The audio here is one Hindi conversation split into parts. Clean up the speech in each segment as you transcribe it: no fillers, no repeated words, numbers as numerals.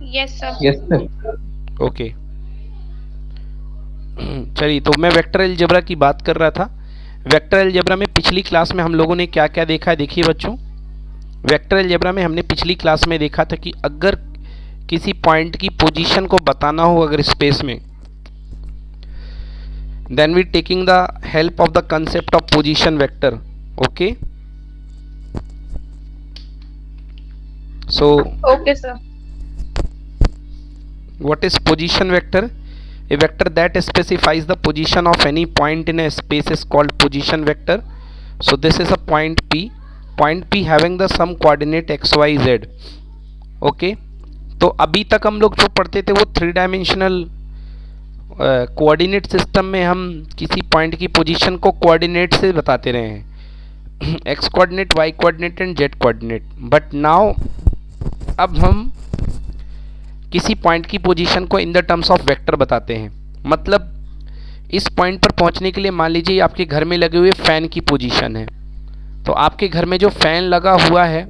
Yes, sir. Yes, sir. Okay. चलिए, तो मैं वेक्टर अलजेब्रा की बात कर रहा था। वेक्टर अलजेब्रा में पिछली क्लास में हम लोगों ने क्या क्या देखा है, देखिए बच्चों। वेक्टर अलजेब्रा में हमने पिछली क्लास में देखा था कि अगर किसी पॉइंट की पोजीशन को बताना हो अगर स्पेस में, then we taking the help of the concept of position vector. Okay, so Okay, sir. what is position vector? A vector that specifies the position of any point in a space is called position vector. So this is a point P having the some coordinate x y z. Okay, तो अभी तक हम लोग जो पढ़ते थे वो थ्री डायमेंशनल कोऑर्डिनेट सिस्टम में हम किसी पॉइंट की पोजीशन को कोऑर्डिनेट से बताते रहे हैं, x coordinate, y coordinate and z coordinate. But now अब हम किसी पॉइंट की पोजीशन को in the terms of vector बताते हैं। मतलब इस पॉइंट पर पहुंचने के लिए मान लीजिए आपके घर में लगे हुए फैन की पोजीशन है, तो आपके घर में जो फैन लगा हुआ है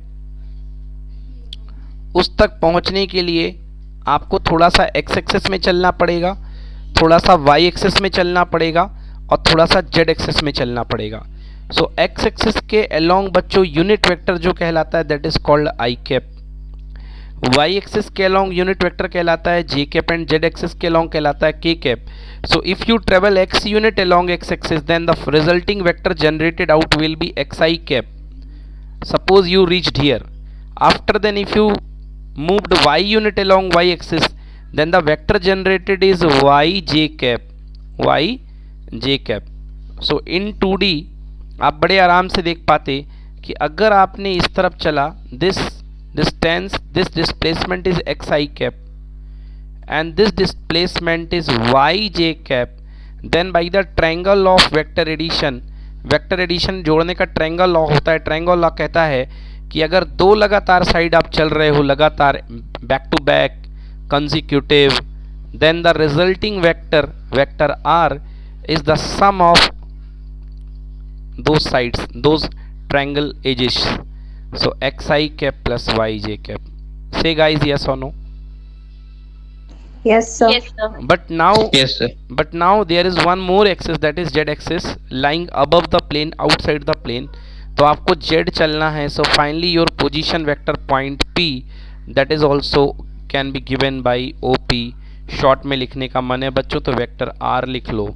उस तक पहुंचने के लिए आपको थोड़ा सा एक्स एक्सिस में चलना पड़ेगा, थोड़ा सा वाई एक्सिस में चलना पड़ेगा और थोड़ा सा जेड एक्सिस में चलना पड़ेगा। सो एक्स एक्सिस के अलोंग बच्चों यूनिट वेक्टर जो कहलाता है that is called i cap. Y axis के अलोंग यूनिट वेक्टर कहलाता है j cap and z axis के अलोंग कहलाता है k cap. So if you travel x unit along x axis then the resulting vector generated out will be x i cap. Suppose you reached here. After then if you moved y unit along y axis, then the vector generated is yj cap. yj cap. So in 2D आप बड़े आराम से देख पाते कि अगर आपने इस तरफ चला, this distance, this displacement is xi cap and this displacement is yj cap, then by the triangle of vector addition, vector addition जोड़ने का ट्रायंगल लॉ होता है। ट्रायंगल लॉ कहता है कि अगर दो लगातार साइड आप चल रहे हो लगातार back to back consecutive, then the resulting vector vector r is the sum of those sides, those triangle edges. So x i cap plus y j cap. Say guys yes और no? Yes, sir. Yes, sir. But now, Yes, sir. but now there is one more axis that is z axis lying above the plane, outside the plane. तो आपको z चलना है। So finally your position vector point P that is also can be given by OP। Short में लिखने का मन है बच्चों तो वेक्टर R लिख लो,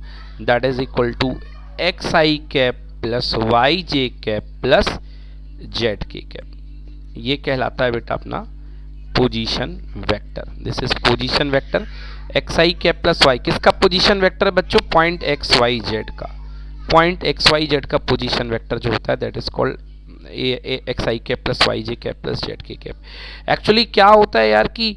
that is equal to x i cap plus y j cap plus z k cap. ये कहलाता है बेटा अपना position vector. This is position vector x i cap plus y. किसका पोजीशन वेक्टर है बच्चों? पॉइंट एक्स वाई जेड का। पॉइंट एक्स वाई जेड का पोजीशन वेक्टर जो होता है that is called x i cap plus y j cap plus z k cap. Actually क्या होता है यार कि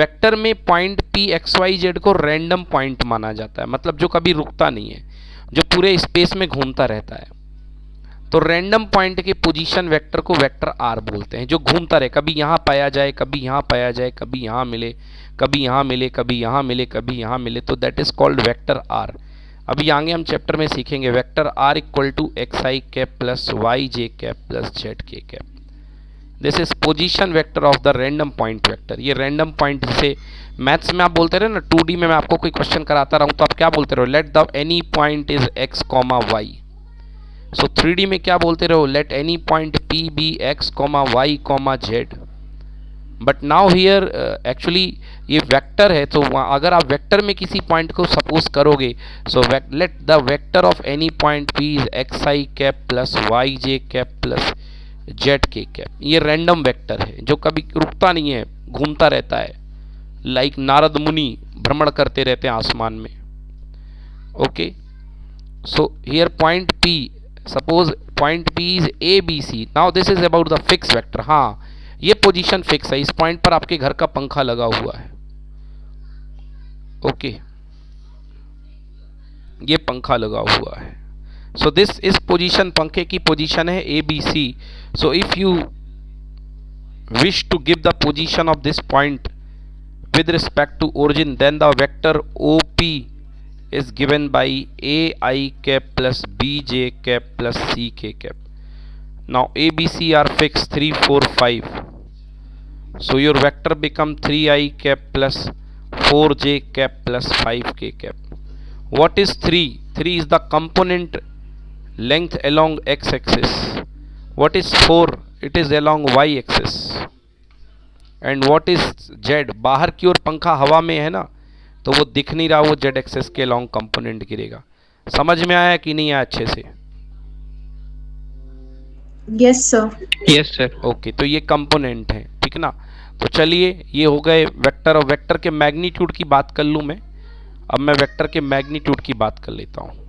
वेक्टर में point p x y z को रैंडम पॉइंट माना जाता है, मतलब जो कभी रुकता नहीं है, जो पूरे स्पेस में घूमता रहता है। तो रैंडम पॉइंट के पोजीशन वेक्टर को वेक्टर आर बोलते हैं, जो घूमता रहे, कभी यहाँ पाया जाए, कभी यहाँ पाया जाए, कभी यहाँ मिले, कभी यहाँ मिले, कभी यहाँ मिले, कभी यहाँ मिले, तो that is called vector R. अभी आगे हम चैप्टर में सीखेंगे vector R equal to x i cap plus y j cap plus z k cap. This is position vector of the random point vector. ये रैंडम पॉइंट जिसे मैथ्स में आप बोलते रहे ना, 2D में मैं आपको कोई क्वेश्चन कराता रहूँ तो आप क्या बोलते रहो? Let the any point is x comma y. So 3D में क्या बोलते रहो? Let any point p be x comma y comma z. But now here actually ये वेक्टर है, तो अगर आप वेक्टर में किसी पॉइंट को सपोज करोगे, so let the vector of any point p is x i cap plus y j cap plus z k cap. ये रैंडम वेक्टर है जो कभी रुकता नहीं है, घूमता रहता है, लाइक नारद मुनि भ्रमण करते रहते हैं आसमान में। Okay, so here point p, suppose point P is a b c. Now this is about the fix vector. हाँ, ये पोजीशन फिक्स है, इस पॉइंट पर आपके घर का पंखा लगा हुआ है। ओके, ये पंखा लगा हुआ है। सो दिस इस पोजीशन, पंखे की पोजीशन है ए b c. So if you wish to give the position of this point with respect to origin, then the vector OP is given by AI cap plus BJ cap plus CK cap. Now ABC are fixed 3 4 5. So your vector become 3i cap plus 4j cap plus 5k cap. What is 3? 3 is the component length along x-axis. What is 4? It is along y-axis. And what is z? बाहर की ओर पंखा हवा में है ना, तो वो दिख नहीं रहा, वो z एक्सेस के लॉन्ग कंपोनेंट गिरेगा। समझ में आया कि नहीं आया अच्छे से? Yes sir. Yes sir. Okay, तो ये कंपोनेंट है, ठीक ना। तो चलिए ये हो गए वेक्टर, और वेक्टर के मैग्नीट्यूड की बात कर लूँ मैं। अब मैं वेक्टर के मैग्नीट्यूड की बात कर लेता हूँ।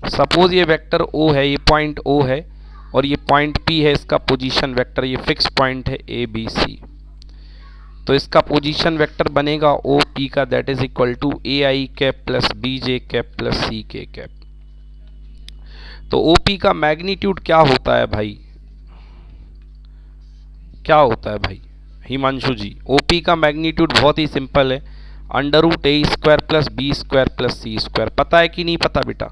सपोज ये वेक्टर O है, ये पॉइंट O है, और ये पॉइंट P है, इसका पोजीशन वेक्टर, ये फिक्स पॉइंट है ABC। तो इसका पोजीशन वेक्टर बनेगा OP का, that is equal to AI cap plus BJ cap plus CK cap. तो OP का मैग्नीट्यूड क्या होता है भाई? क्या होता है भाई हिमांशु जी? OP का मैग्नीट्यूड बहुत ही सिंपल है, अंडर रूट ए square plus B square plus सी स्क्वायर। पता है कि नहीं पता बेटा?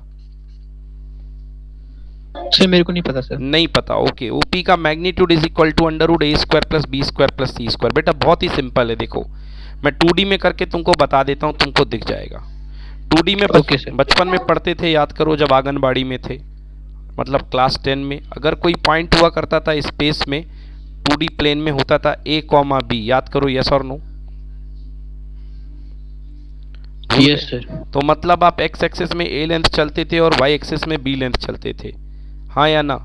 सर मेरे को नहीं पता सर। नहीं पता, ओके। OP का magnitude is equal to under root A square plus B square plus C square. बेटा बहुत ही सिंपल है, देखो मैं 2D में करके तुमको बता देता हूँ, तुमको दिख जाएगा। 2D में बचपन में पढ़ते थे, याद करो जब आंगनबाड़ी में थे, मतलब क्लास 10 में, अगर कोई पॉइंट हुआ करता था स्पेस में, 2D प्लेन में होता था A, B, याद करो, यस और नो? Yes sir. तो मतलब आप एक्स एक्सिस में A लेंथ चलते थे और वाई एक्सिस में B लेंथ चलते थे, हाँ या ना?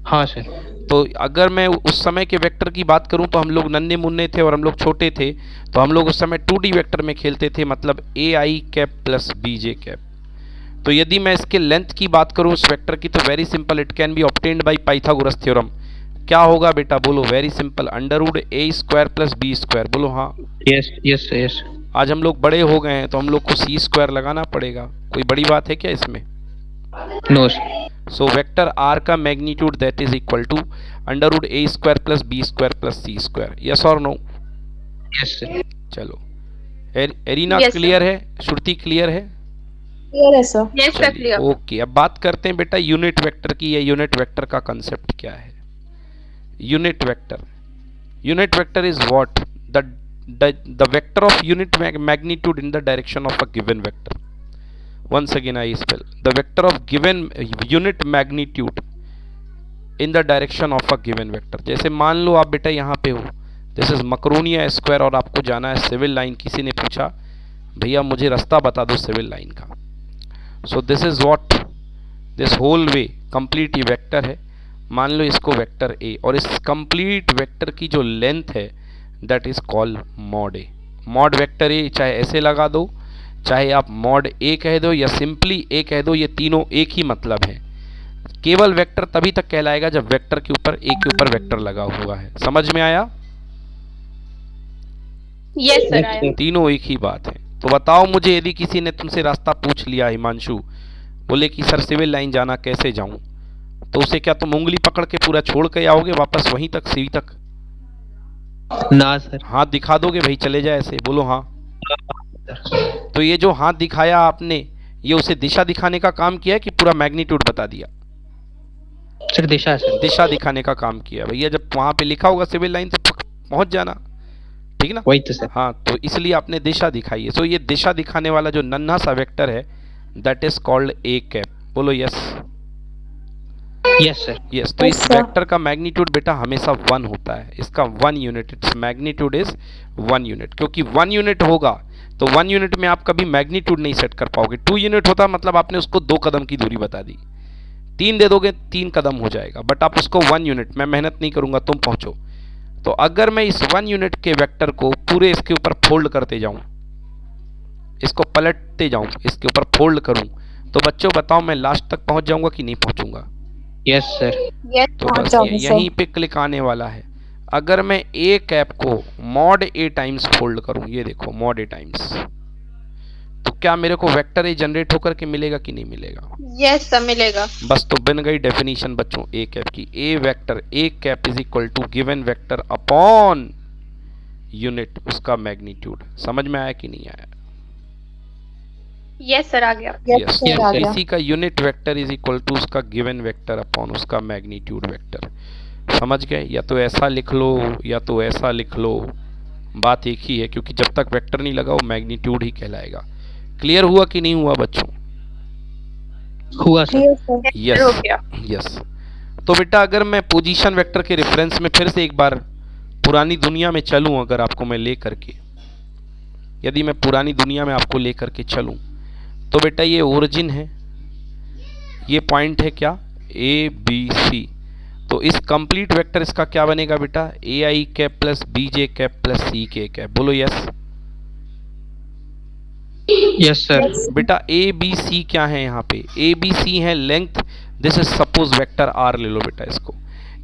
हाँ सर। तो अगर मैं उस समय के वेक्टर की बात करूं तो हम लोग नन्हे मुन्ने थे और हम लोग छोटे थे, तो हम लोग उस समय 2D वेक्टर में खेलते थे, मतलब AI cap plus BJ cap. तो यदि मैं इसके लेंथ की बात करूं उस वेक्टर की, तो very simple, it can be obtained by Pythagoras theorem. क्या होगा बेटा बोलो? वेरी सिंपल, अंडर रूट ए स्क्वायर प्लस बी स्क्वायर। बोलो हाँ। Yes yes yes. आज हम लोग बड़े हो गए हैं तो हम लोग को सी स्क्वायर लगाना पड़ेगा, कोई बड़ी बात है क्या इसमें? नो। सो वेक्टर आर का magnitude that is equal to under root A square plus B square plus C square. Yes और नो? Yes sir. चलो एरिना क्लियर है? श्रुति क्लियर है? क्लियर है sir. Yes sir clear. Okay, अब बात करते हैं बेटा यूनिट वेक्टर की। या यूनिट वेक्टर का कंसेप्ट क्या है? Unit vector, unit vector is what? the vector of unit magnitude in the direction of a given vector. Once again I spell the vector of given unit magnitude in the direction of a given vector. जैसे मान लो आप बेटा यहाँ पे हो, दिस इज मकरोनिया स्क्वायर, और आपको जाना है सिविल लाइन। किसी ने पूछा भैया मुझे रास्ता बता दो सिविल लाइन का। So this is what, this whole way complete ये वेक्टर है। मान लो इसको वेक्टर ए, और इस कंप्लीट वेक्टर की जो लेंथ है that is called mod A. Mod vector A, चाहे ऐसे लगा दो, चाहे आप मॉड ए कह दो या सिंपली ए कह दो, ये तीनों एक ही मतलब है। केवल वेक्टर तभी तक कहलाएगा जब वेक्टर के ऊपर ए के ऊपर वेक्टर लगा हुआ है। समझ में आया? यस सर आया। तीनों एक ही बात है। तो बताओ मुझे, यदि किसी ने तुमसे रास्ता पूछ लिया हिमांशु, बोले कि सर सिविल लाइन जाना कैसे जाऊं, तो उसे क्या तुम उंगली पकड़ के पूरा छोड़ के आओगे वापस वहीं तक, सीढ़ी तक? ना सर। हाथ दिखा दोगे भाई चले जाए ऐसे? बोलो हाँ। तो ये जो हाथ दिखाया आपने, ये उसे दिशा दिखाने का काम किया है कि पूरा मैग्नीट्यूड बता दिया? सर दिशा, सर दिशा दिखाने का काम किया भैया। जब वहां पे लिखा होगा सिविल लाइन से पहुंच जाना, ठीक ना? वही तो सर। हाँ, तो इसलिए आपने दिशा दिखाई है। सो ये दिशा दिखाने वाला जो नन्हा सा वेक्टर है that is called a cap. बोलो यस। Yes sir. यस। तो इस वेक्टर का मैग्नीट्यूड बेटा हमेशा 1 होता है, इसका 1 unit, its magnitude is 1 unit. क्योंकि 1 यूनिट होगा तो 1 यूनिट में आप कभी मैग्नीट्यूड नहीं सेट कर पाओगे। 2 यूनिट होता मतलब आपने उसको 2 कदम की दूरी बता दी, 3 दे दोगे 3 कदम हो जाएगा, बट आप उसको 1 यूनिट, मैं मेहनत नहीं करूंगा तुम पहुंचो। तो अगर मैं इस 1 यूनिट के वेक्टर को पूरे इसके ऊपर फोल्ड करते जाऊं, इसको पलटते जाऊं, इसके ऊपर फोल्ड करूं, तो बच्चों बताओ मैं लास्ट तक पहुंच जाऊंगा कि नहीं पहुंचूंगा? Yes sir. तो बस यहीं पे क्लिक आने वाला है। अगर मैं ए कैप को मॉड ए टाइम्स फोल्ड करूं, ये देखो मॉड ए टाइम्स, तो क्या मेरे को वेक्टर ए जनरेट होकर के मिलेगा कि नहीं मिलेगा? यस सर मिलेगा। बस तो बन गई डेफिनेशन बच्चों ए कैप की। A vector a cap is equal to given vector upon unit उसका मैग्नीट्यूड। समझ में आया कि नहीं आया? यस सर आ गया। यस। किसी का unit vector is equal to उसका गिवन वेक्टर अपॉन उसका मैग्नीट्यूड वेक्टर। समझ गए? या तो ऐसा लिख लो या तो ऐसा लिख लो, बात एक ही है, क्योंकि जब तक वेक्टर नहीं लगा वो मैग्नीट्यूड ही कहलाएगा। क्लियर हुआ कि नहीं हुआ बच्चों? हुआ सर। Clear, sir. यस हो गया। यस। तो बेटा अगर मैं पोजीशन वेक्टर के रेफरेंस में फिर से एक बार पुरानी दुनिया में चलूं, अगर आपको मैं ले करके, यदि मैं पुरानी दुनिया में आपको ले करके चलूं, तो बेटा ये ओरिजिन है, ये पॉइंट है क्या, ए बी सी। तो इस कंप्लीट वेक्टर इसका क्या बनेगा बेटा, a i cap plus b j cap plus c k cap. बोलो यस। Yes sir. बेटा ए बी सी क्या है यहाँ पे, ए बी सी है length, this is suppose vector r ले लो बेटा इसको।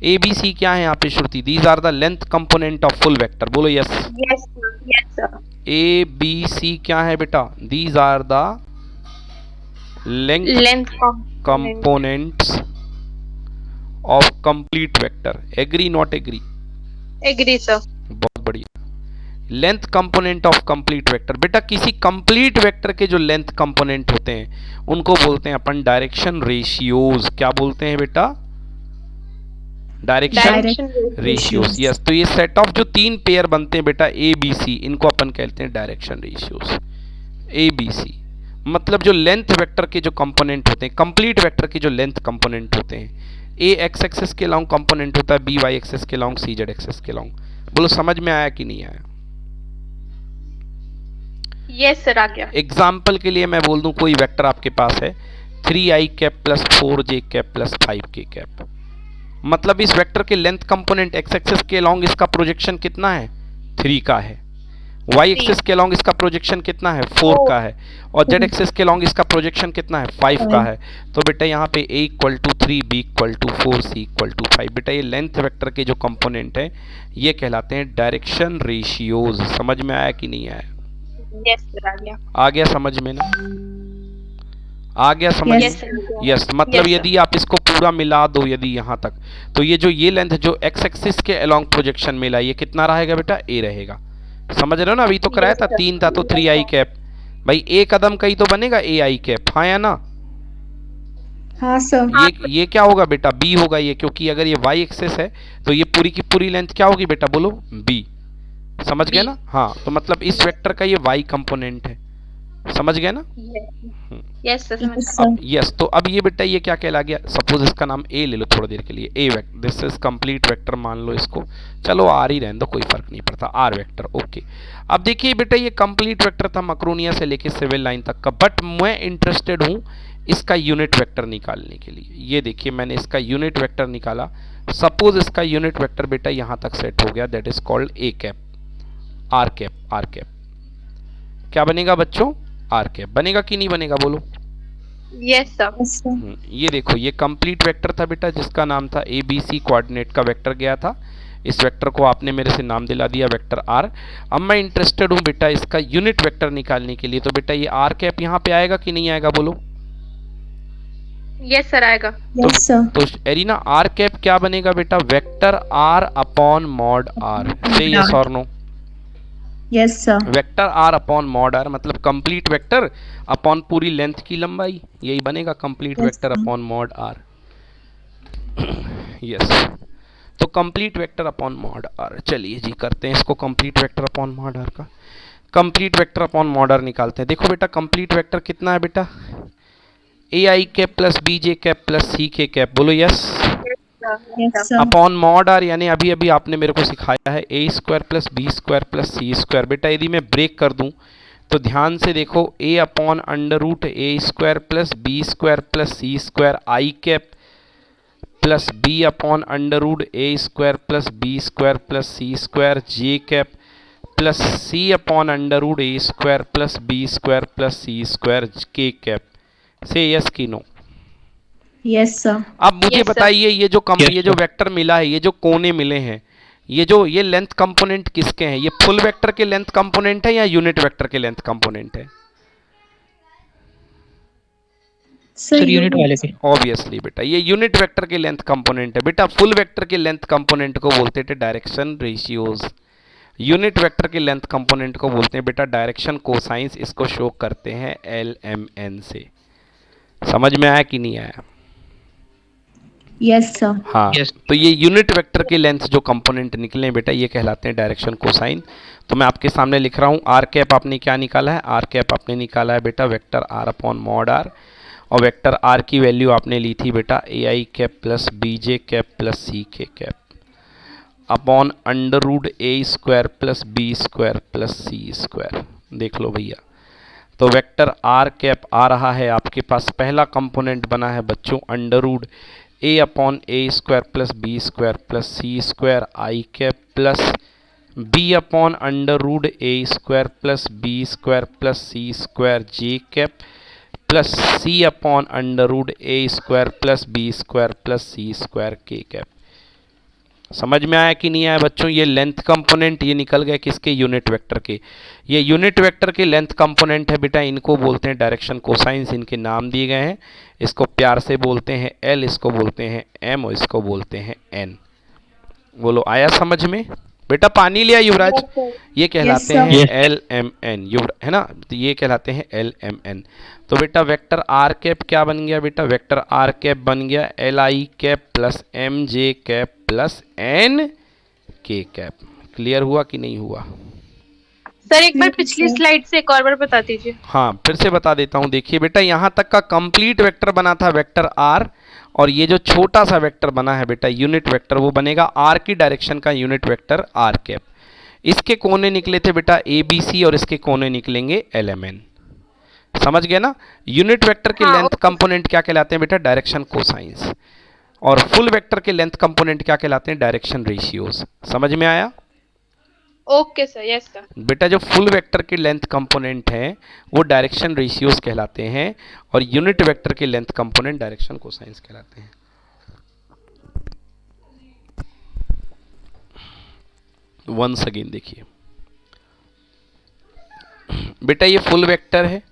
ए बी सी क्या है यहाँ पे Shruti, these are the length component of full vector. बोलो yes. Yes, sir. Yes, sir. A b c क्या है बेटा, these are the length Length component. components of complete vector। Agree not agree? Agree, sir. बहुत बढ़िया। Length component of complete vector, बेटा किसी कंप्लीट वेक्टर के जो लेंथ कंपोनेंट होते हैं उनको बोलते हैं अपन डायरेक्शन रेशियोज। क्या बोलते हैं बेटा, डायरेक्शन Direction रेशियोज। यस, तो ये सेट ऑफ जो तीन पेयर बनते हैं बेटा ए बी सी, इनको अपन कहते हैं direction ratios. A b c मतलब जो लेंथ वेक्टर के जो कंपोनेंट होते हैं, कंप्लीट वेक्टर के जो लेंथ कंपोनेंट होते हैं, ए एक्स एक्सिस के लॉन्ग कंपोनेंट होता है, बी वाई एक्सिस के लॉन्ग, सी जेड एक्सिस के लॉन्ग। बोलो समझ में आया कि नहीं आया? Yes, sir. आ गया। एग्जाम्पल के लिए मैं बोल दूं कोई वेक्टर आपके पास है 3i cap plus 4j cap plus 5k cap, मतलब इस वेक्टर के लेंथ कंपोनेंट एक्स एक्सिस के लॉन्ग इसका प्रोजेक्शन कितना है, 3 का है। वाई एक्सिस के लॉन्ग इसका प्रोजेक्शन कितना है, 4 का है। और जेड एक्सिस के लॉन्ग इसका प्रोजेक्शन कितना है, 5 का है। तो बेटा यहाँ पे a equal to 3, b equal to 4, c equal to 5। बेटा ये लेंथ वेक्टर के जो कंपोनेंट है ये कहलाते हैं डायरेक्शन रेशियोज। समझ में आया कि नहीं आया? Yes, sir. आ गया। आ गया समझ में ना? आ गया समझ? Yes, sir. यस, मतलब Yes, sir. यदि आप इसको पूरा मिला दो, यदि यहाँ तक, तो ये जो ये लेंथ जो एक्स एक्सिस के अलोंग प्रोजेक्शन मिला, ये कितना रहेगा बेटा, ए रहेगा। समझ रहे हो ना? अभी तो कराया था 3 था तो 3i कैप, भाई ए कदम का ही तो बनेगा ए आई कैप, हाँ या ना? हाँ सर। ये क्या होगा बेटा, बी होगा ये, क्योंकि अगर ये वाई एक्सिस है तो ये पूरी की पूरी लेंथ क्या होगी बेटा, बोलो बी। समझ गए ना? हाँ, तो मतलब इस वेक्टर का ये वाई कंपोनेंट है। समझ गए ना? Yes, sir. समझ Yes, गया। sir. यस, तो अब ये बेटा ये क्या कहला गया, सपोज इसका नाम ए ले लो थोड़ी देर के लिए, a vector, this is complete vector मान लो इसको, चलो आर ही रहने दो, कोई फर्क नहीं पड़ता, आर वेक्टर। ओके, अब देखिए बेटा ये कंप्लीट वेक्टर था मकरोनिया से लेके सिविल लाइन तक का, बट मैं इंटरेस्टेड हूँ इसका यूनिट वेक्टर निकालने के लिए। ये देखिए मैंने इसका यूनिट वेक्टर निकाला, सपोज इसका यूनिट वेक्टर बेटा यहाँ तक सेट हो गया, that is called a cap, r cap, r cap क्या बनेगा बच्चों, आर कैप बनेगा कि नहीं बनेगा, बोलो। Yes, sir. Yes, sir. ये देखो ये कंप्लीट वेक्टर था बेटा जिसका नाम था ए बी सी, कोऑर्डिनेट का वेक्टर गया था, इस वेक्टर को आपने मेरे से नाम दिला दिया वेक्टर आर। अब मैं इंटरेस्टेड हूँ बेटा इसका यूनिट वेक्टर निकालने के लिए, तो बेटा ये आर कैप यहाँ पे आएगा कि नहीं आएगा, बोलो। Yes, sir. आएगा। Yes, sir. तो एरिना आर कैप क्या बनेगा बेटा, vector are upon mod R. Say yes और no? Yes, sir. Vector are upon mod R मतलब कंप्लीट वेक्टर अपॉन पूरी लेंथ की लंबाई, यही बनेगा complete Yes, vector sir. Upon mod R. Yes, तो complete vector upon mod R, चलिए जी करते हैं इसको complete vector upon mod R का। Complete vector upon mod R निकालते हैं। देखो बेटा कंप्लीट वेक्टर कितना है बेटा, a i cap plus b j cap plus c k cap, बोलो yes. Yes, sir. Upon mod R यानी अभी अभी आपने मेरे को सिखाया है a square plus B square plus C square. बेटा यदि मैं ब्रेक कर दूं तो ध्यान से देखो, a upon under root A square plus B square plus C square i cap plus b upon under root A square plus B square plus C square j cap plus c upon under root A square plus B square plus C square k cap. Say yes की नो? Yes, sir. अब मुझे Yes, sir. बताइए ये जो Yes, ये जो sir. वेक्टर मिला है, ये जो कोने मिले हैं, ये लेंथ कंपोनेंट किसके हैं, ये फुल वेक्टर के लेंथ कंपोनेंट है या यूनिट वेक्टर के लेंथ कंपोनेंट है? Sir, सर यूनिट वाले के। ऑब्वियसली बेटा ये यूनिट वेक्टर के लेंथ कंपोनेंट है। बेटा फुल वेक्टर के लेंथ कंपोनेंट को बोलते थे डायरेक्शन रेशियोज, यूनिट वेक्टर के लेंथ कंपोनेंट को बोलते हैं बेटा डायरेक्शन कोसाइंस, इसको शो करते हैं एल एम एन से। समझ में आया कि नहीं आया? Yes, sir. हाँ Yes. तो ये यूनिट वेक्टर के लेंथ जो कंपोनेंट निकले हैं बेटा ये कहलाते हैं डायरेक्शन कोसाइन। तो मैं आपके सामने लिख रहा हूँ आर कैप आपने क्या निकाला है, आर कैप आपने निकाला है बेटा vector are upon mod R, और वेक्टर आर की वैल्यू आपने ली थी बेटा a i cap plus b j cap plus c k cap upon under root A square plus B square plus C square. देख लो भैया, तो वेक्टर आर कैप आ रहा है आपके पास, पहला कंपोनेंट बना है बच्चों under root a upon a square plus B square plus C square i cap plus b upon under root A square plus B square plus C square j cap plus c upon under root A square plus B square plus C square k cap. समझ में आया कि नहीं आया बच्चों? ये लेंथ कंपोनेंट ये निकल गए किसके, यूनिट वेक्टर के। ये यूनिट वेक्टर के लेंथ कंपोनेंट है बेटा, इनको बोलते हैं डायरेक्शन कोसाइंस, इनके नाम दिए गए हैं। इसको प्यार से बोलते हैं एल, इसको बोलते हैं एम और इसको बोलते हैं एन। बोलो आया समझ में? बेटा पानी लिया युवराज। ये कहलाते sir. हैं Yes. एल एम एन, है ना, तो ये कहलाते हैं एल एम एन। तो बेटा वेक्टर आर कैप क्या बन गया बेटा, वेक्टर आर कैप बन गया l i cap plus m j cap plus n k cap. Clear हुआ कि नहीं हुआ? सर एक बार ठीक है, पिछली सर। स्लाइड से एक और बार बता दीजिए। हाँ फिर से बता देता हूँ। देखिए बेटा यहाँ तक का कंप्लीट वेक्टर बना था वेक्टर आर, और ये जो छोटा सा वेक्टर बना है बेटा यूनिट वेक्टर, वो बनेगा आर की डायरेक्शन का यूनिट वेक्टर आर कैप। इसके कोने निकले थे बेटा ए बी सी और इसके कोने निकलेंगे एल एम एन। समझ गए ना? यूनिट वेक्टर के हाँ, लेंथ ओके। कंपोनेंट क्या कहलाते हैं बेटा, डायरेक्शन कोसाइंस, और फुल वेक्टर के लेंथ कंपोनेंट क्या कहलाते हैं, डायरेक्शन रेशियोज। समझ में आया ओके सर, यस सर। बेटा? जो फुल वेक्टर के लेंथ कंपोनेंट हैं वो डायरेक्शन रेशियोज कहलाते हैं, और यूनिट वेक्टर के लेंथ कंपोनेंट डायरेक्शन कोसाइंस कहलाते हैं। वंस अगेन देखिए बेटा, ये फुल वेक्टर है।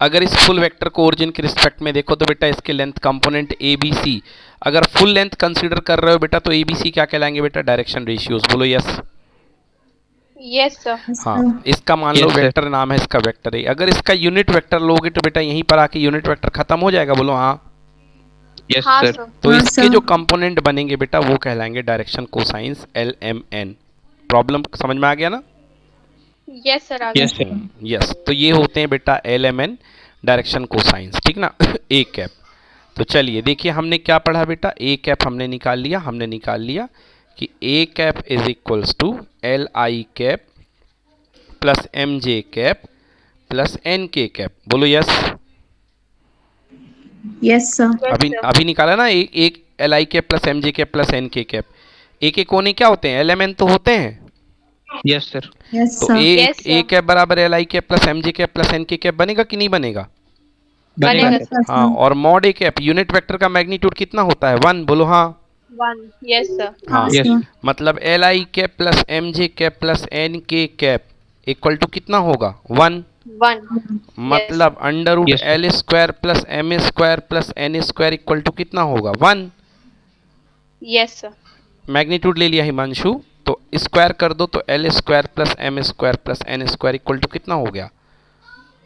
अगर इस फुल वेक्टर को ओरिजिन के रिस्पेक्ट में देखो तो बेटा इसके length component a b c, अगर फुल लेंथ कंसीडर कर रहे हो बेटा तो ए बी सी क्या कहलाएंगे बेटा, डायरेक्शन रेशियोज। बोलो यस। Yes sir. Yes, हाँ sir. इसका मान लो Yes, sir. वेक्टर नाम है इसका वेक्टर है। अगर इसका यूनिट वेक्टर लोगे तो बेटा यहीं पर आके यूनिट वेक्टर खत्म हो जाएगा। बोलो हाँ। Yes, हाँ sir. सर। तो हाँ, इसके sir. जो कंपोनेंट बनेंगे बेटा वो कहलाएंगे direction cosines l m n. Problem समझ में आ गया ना? यस सर, आ गया। Yes, sir. यस तो ये होते हैं बेटा l m n direction cosines, ठीक ना। A cap. तो चलिए देखिए हमने क्या पढ़ा बेटा, ए कैप हमने निकाल लिया, हमने निकाल लिया कि a cap is equals to l i cap plus m j cap plus n k cap. बोलो यस। Yes, sir. अभी अभी निकाला ना एक l i cap plus m j cap plus n k cap. A के कोने क्या होते हैं, एल एम एन तो होते हैं। Yes, sir. Yes, तो sir. Yes, ए sir. कैप बराबर l i cap plus m j cap plus n k cap बनेगा कि नहीं बनेगा? बनेगा बनेगा, सर। Yes, हाँ, sir. और mod a cap unit vector का मैग्नीट्यूड कितना होता है, 1। बोलो हाँ। 1, यस सर। हाँ हाँ, Yes. sir. मतलब l i cap plus m j cap plus n k cap equal to कितना होगा, 1। 1, मतलब under root Yes, sir. L square plus M square plus N square equal to कितना होगा, 1। Yes sir. मैग्नीट्यूड ले लिया हिमांशु, तो स्क्वायर कर दो तो l square plus M square plus N square equal to कितना हो गया,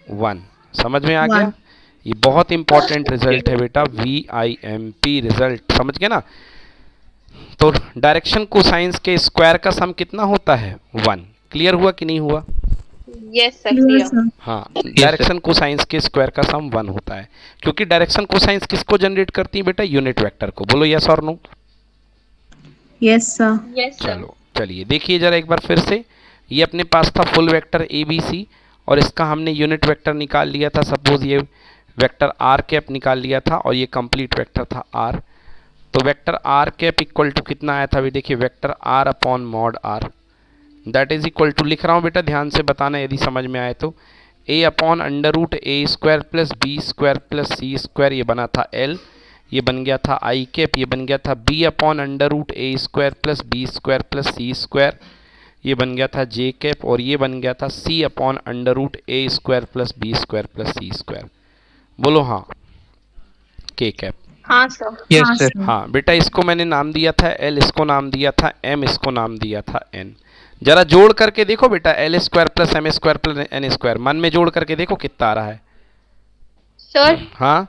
1। समझ में आ गया? 1. ये बहुत इंपॉर्टेंट रिजल्ट है बेटा, VIMP रिजल्ट, समझ गए ना? तो डायरेक्शन कोसाइंस के स्क्वायर का सम कितना होता है, 1। क्लियर हुआ कि नहीं हुआ? Yes sir, Yes, clear. sir. हाँ डायरेक्शन कोसाइंस के स्क्वायर का सम 1 होता है, क्योंकि डायरेक्शन कोसाइंस किसको जनरेट करती है बेटा, यूनिट वेक्टर को। बोलो यस और no. Yes, sir. Yes sir. चलो चलिए देखिए जरा एक बार फिर से, ये अपने पास था फुल वेक्टर ए बी सी और इसका हमने यूनिट वेक्टर निकाल लिया था। सपोज ये वेक्टर आर कैप निकाल लिया था और ये कंप्लीट वेक्टर था आर। तो vector r cap equal to कितना आया था अभी देखिए, vector are upon mod r, that is equal to, लिख रहा हूँ बेटा ध्यान से बताना यदि समझ में आए तो, A upon under root A square plus B square plus C square, ये बना था एल, ये बन गया था आई कैप, ये बन गया था बी अपॉन अंडर रूट ए square plus B square plus सी स्क्वायर, ये बन गया था जे कैप, और ये बन गया था सी अपॉन अंडर रूट ए square plus B square plus सी स्क्वायर। बोलो हाँ, के कैप। हाँ सर। Yes, हाँ, sir. sir. हाँ बेटा इसको मैंने नाम दिया था एल, इसको नाम दिया था एम, इसको नाम दिया था एन। जरा जोड़ करके देखो बेटा, l square plus M square plus N square, मन में जोड़ करके देखो कितना आ रहा है। सर हाँ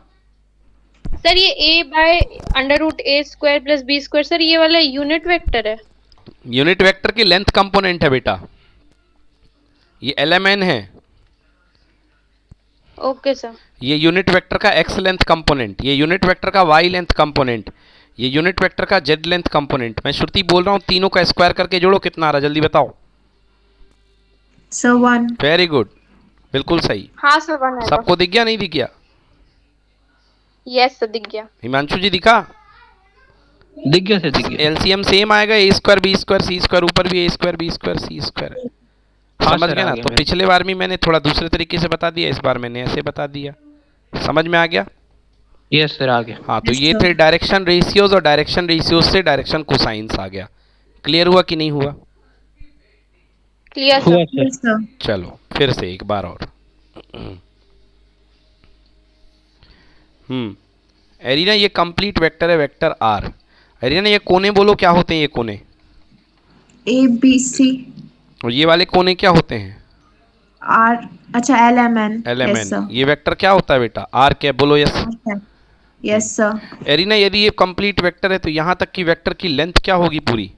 सर ये a by under root A square plus B square, sir ये वाला यूनिट वेक्टर है। यूनिट वेक्टर की लेंथ कंपोनेंट है बेटा, ये LMN है। Okay sir. ये यूनिट वेक्टर का x लेंथ कंपोनेंट, ये यूनिट वेक्टर का y लेंथ कंपोनेंट, ये यूनिट वेक्टर का z लेंथ कंपोनेंट। मैं श्रुति बोल रहा हूँ, तीनों का स्क्वायर करके जोड़ो, कितना आ रहा जल्दी बताओ। सर 1। वेरी गुड, बिल्कुल सही। हाँ सर 1 है। सबको दिख गया नहीं दिख गया? यस सर दिख गया। हिमांशु जी दिखा? दिख गया सर, दिख गया। एलसीएम सेम आएगा, ए स्क्वायर बी स्क्वायर सी स्क्वायर, ऊपर भी ए स्क्वायर बी स्क्वायर सी स्क्वायर। हाँ समझ सर, गए आ ना? गया तो मेरे। पिछले बार भी मैंने थोड़ा दूसरे तरीके से बता दिया, इस बार मैंने ऐसे बता दिया। समझ में आ गया? यस सर, आ गया। हाँ, तो Yes, ये sir. थे डायरेक्शन रेशियोज, और डायरेक्शन रेशियोज से डायरेक्शन कोसाइंस आ गया। क्लियर हुआ कि नहीं हुआ? क्लियर हुआ सर। सर। Yes sir. चलो फिर से एक बार और। एरिना ये कंप्लीट वेक्टर है, वेक्टर आर। एरिना ये कोने बोलो क्या होते हैं? ये कोने, ABC और ये वाले कोने क्या होते हैं? R, अच्छा LMN। Yes LMN। सर। ये वेक्टर क्या होता है बेटा? आर क्या? बोलो यस। Yes sir. एरिना यदि ये कंप्लीट वेक्टर है तो यहाँ तक की वेक्टर की लेंथ क्या होगी पूरी?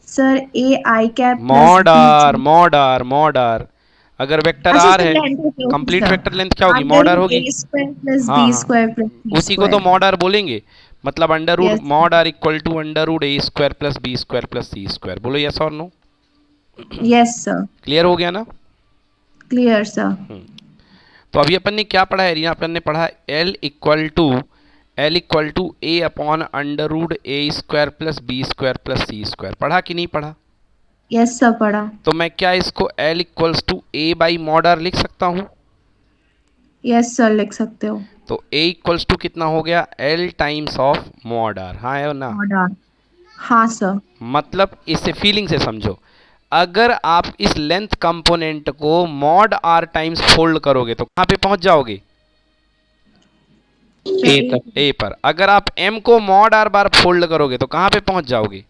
Sir AI cap mod r. अगर वेक्टर आर है, कंप्लीट वेक्टर लेंथ क्या होगी? मॉड आर होगी। A स्क्वायर प्लस हाँ, B हाँ। स्क्वायर प्लस C उसी को तो मॉड आर बोलेंगे, मतलब under root Yes. Mod r equal to under root A square plus B square plus C square. बोलो यस और नो। Yes sir. क्लियर हो गया ना? Clear sir. तो अभी अपन ने क्या पढ़ा है? यहाँ अपन ने पढ़ा L equal to a upon under root A square plus B square plus C square. पढ़ा कि नहीं पढ़ा? यस सर पढ़ा। तो मैं क्या इसको L equals to a by mod r लिख सकता हूँ? यस सर लिख सकते हो। तो A इक्वल्स टू कितना हो गया? L times of mod r. हाँ है ना? ऑर्डर। हाँ सर। मतलब इसे फीलिंग से समझो, अगर आप इस लेंथ कंपोनेंट को मॉड आर टाइम्स फोल्ड करोगे तो कहाँ पे पहुंच जाओगे? ए तक। ए पर। अगर आप M को मॉड आर बार फोल्ड करोगे तो कहाँ पे पहुंच जाओगे?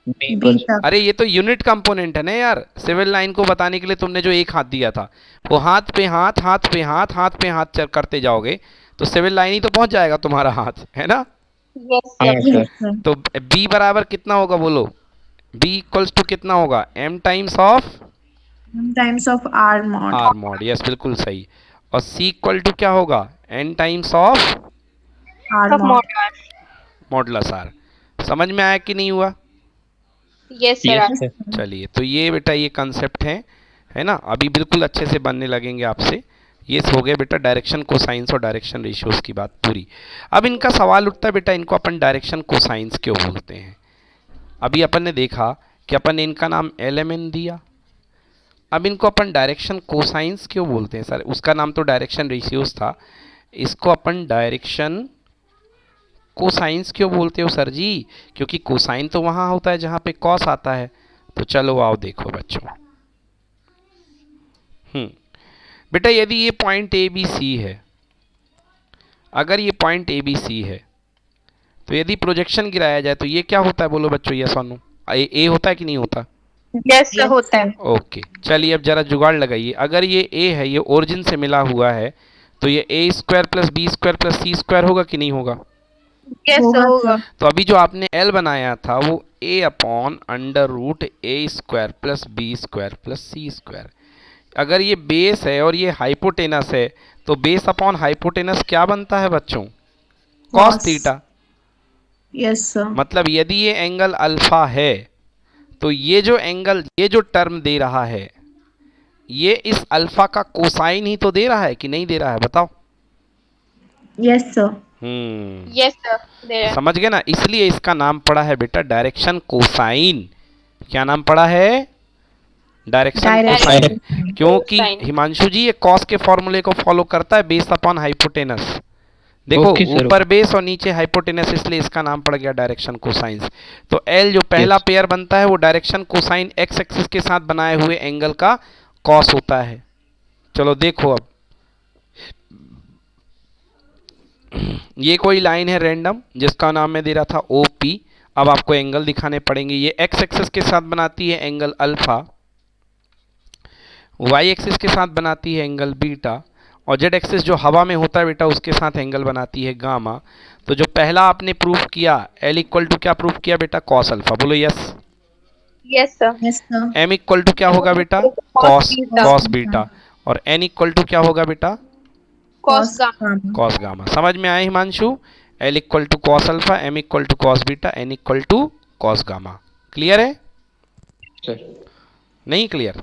बी B पर। तक। अरे ये तो यूनिट कंपोनेंट है ना यार। सिविल लाइन को बताने के लिए तुमने जो एक हाथ दिया था, वो हाथ पे हाथ, हाथ पे हाथ, हाथ पे हाथ करते जाओगे तो सिविल लाइन ही तो पहुंच जाएगा तुम्हारा हाथ, है ना? यस हाँ सर। सर। Yes sir. तो B बराबर कितना होगा बोलो? B इक्वल्स टू कितना होगा? M times of times of R mod. R mod. Yes बिल्कुल सही। और C इक्वल टू क्या होगा? N times of R of mod. Model. Modulus r. समझ में आया कि नहीं हुआ? Yes sir. Yes sir. चलिए, तो ये बेटा ये कंसेप्ट है ना? अभी बिल्कुल अच्छे से बनने लगेंगे आपसे। ये हो गया बेटा डायरेक्शन कोसाइंस और डायरेक्शन रेशियोज की बात पूरी। अब इनका सवाल उठता है बेटा, इनको अपन डायरेक्शन कोसाइंस क्यों बोलते हैं? अभी अपन ने देखा कि अपन ने इनका नाम LMN दिया। अब इनको अपन डायरेक्शन कोसाइंस क्यों बोलते हैं सर? उसका नाम तो डायरेक्शन रेशियोज था, इसको अपन डायरेक्शन कोसाइंस क्यों बोलते हो सर जी? क्योंकि कोसाइन तो वहाँ होता है जहाँ पे कॉस आता है। तो चलो आओ देखो बच्चों। बेटा यदि ये पॉइंट ABC है, अगर ये पॉइंट ABC है तो यदि प्रोजेक्शन गिराया जाए तो ये क्या होता है? बोलो बच्चों ये सोनू। ए होता है कि नहीं होता? यस सर होता है। ओके, चलिए अब जरा जुगाड़ लगाइए। अगर ये A है, ये ओरिजिन से मिला हुआ है, तो ये A square plus B square plus C square होगा कि नहीं होगा? यस सर होगा होगा। सर। तो अभी जो आपने L बनाया था वो A upon under root A square plus B square plus C square. अगर ये बेस है और ये हाइपोटेनस है तो बेस अपॉन हाइपोटेनस क्या बनता है बच्चों? Cos Cos। Theta. Yes sir. मतलब यदि ये एंगल अल्फा है तो ये जो एंगल, ये जो टर्म दे रहा है, ये इस अल्फा का कोसाइन ही तो दे रहा है कि नहीं दे रहा है? बताओ। Yes sir. यस सर दे रहा। समझ गए ना? इसलिए इसका नाम पड़ा है बेटा डायरेक्शन कोसाइन। क्या नाम पड़ा है? Direction Direction cosine. क्योंकि Cosine। हिमांशु जी ये कॉस के फॉर्मूले को फॉलो करता है, बेस अपॉन हाइपोटेनस। देखो Okay, sir. ऊपर बेस और नीचे हाइपोटेनस, इसलिए इसका नाम पड़ गया डायरेक्शन कोसाइंस। तो L जो पहला Yes. पेयर बनता है वो डायरेक्शन कोसाइन एक्स एक्सिस के साथ बनाए हुए एंगल का कॉस होता है। चलो देखो अब ये कोई लाइन है रैंडम जिसका नाम मैं दे रहा था OP। अब आपको एंगल दिखाने पड़ेंगे। ये एक्स एक्सिस के साथ बनाती है एंगल अल्फा, वाई एक्सिस के साथ बनाती है एंगल बीटा, और जेड एक्सिस जो हवा में होता है बेटा उसके साथ एंगल बनाती है गामा। तो जो पहला आपने प्रूफ किया एल इक्वल टू क्या प्रूफ किया बेटा, कॉस अल्फा, बोलो yes. Yes sir. Yes, sir. M equal to क्या होगा बेटा, Cos cos beta. Cos beta. और एन इक्वल टू क्या होगा बेटा, cos gamma. gamma. Cos gamma. समझ में आया Himanshu, l equal to cos alpha, m equal to cos beta, n equal to cos gamma. Clear है, सर नहीं क्लियर?